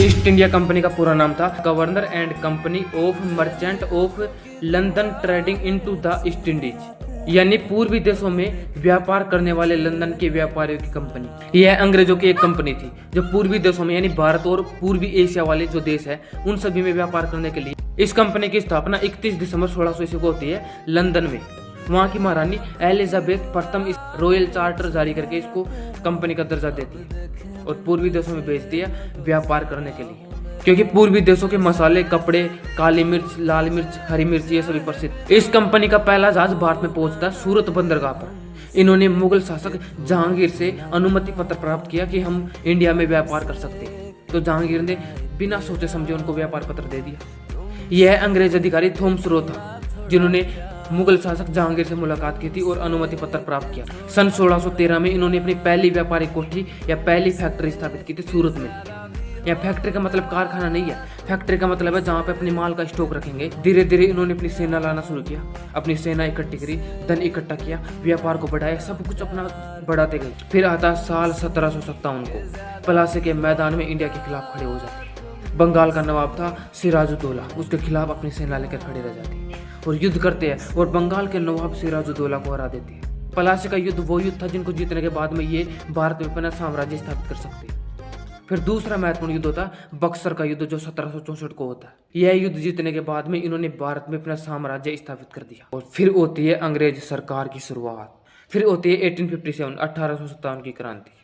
East India company का पूरा नाम था governor and company of merchant of London trading into the east Indies, यानी पूर्वी देशों में व्यापार करने वाले लंदन के व्यापारियों की कंपनी। यह अंग्रेजों की एक कंपनी थी जो पूर्वी देशों में यानी भारत और पूर्वी एशिया वाले जो देश है उन सभी में व्यापार करने के लिए। इस कंपनी की स्थापना 31 दिसंबर 1600 ईस्वी को होती है लंदन में। वहाँ की महारानी एलिजाबेथ प्रथम इस रॉयल चार्टर जारी करके इसको कंपनी का दर्जा देती है और पूर्वी देशों में भेजती है व्यापार करने के लिए, क्योंकि पूर्वी देशों के मसाले, कपड़े, काली मिर्च, लाल मिर्च, हरी मिर्च ये सभी प्रसिद्ध। इस कंपनी का पहला जहाज भारत में पहुंचता सूरत बंदरगाह पर। इन्होंने मुगल शासक जहांगीर से अनुमति पत्र प्राप्त किया कि हम इंडिया में व्यापार कर सकते हैं, तो जहांगीर ने बिना सोचे समझे उनको व्यापार पत्र दे दिया। यह अंग्रेज अधिकारी थॉमस रो था जिन्होंने मुगल शासक जहांगीर से मुलाकात की थी और अनुमति पत्र प्राप्त किया। सन 1613 में इन्होंने अपनी पहली व्यापारिक कोठी या पहली फैक्ट्री स्थापित की थी सूरत में। या फैक्ट्री का मतलब कारखाना नहीं है, फैक्ट्री का मतलब है जहाँ पे अपने माल का स्टॉक रखेंगे। धीरे धीरे इन्होंने अपनी सेना लाना शुरू किया, अपनी सेना इकट्ठी करी, धन इकट्ठा किया, व्यापार को बढ़ाया, सब कुछ अपना बढ़ाते गए। फिर आता साल 1757 को प्लासी के मैदान में इंडिया के खिलाफ खड़े हो जाते। बंगाल का नवाब था सिराजुद्दौला, उसके खिलाफ अपनी सेना लेकर खड़े रह जाते और युद्ध करते हैं और बंगाल के नवाब सिराजुद्दौला को हरा देते हैं। प्लासी का युद्ध वो युद्ध था जिनको जीतने के बाद में ये भारत में अपना साम्राज्य स्थापित कर सकते हैं। फिर दूसरा महत्वपूर्ण युद्ध होता है बक्सर का युद्ध जो 1764 को होता है। यह युद्ध जीतने के बाद में इन्होंने भारत में अपना साम्राज्य स्थापित कर दिया। और फिर होती है अंग्रेज सरकार की शुरुआत। फिर होती है 1857 की क्रांति।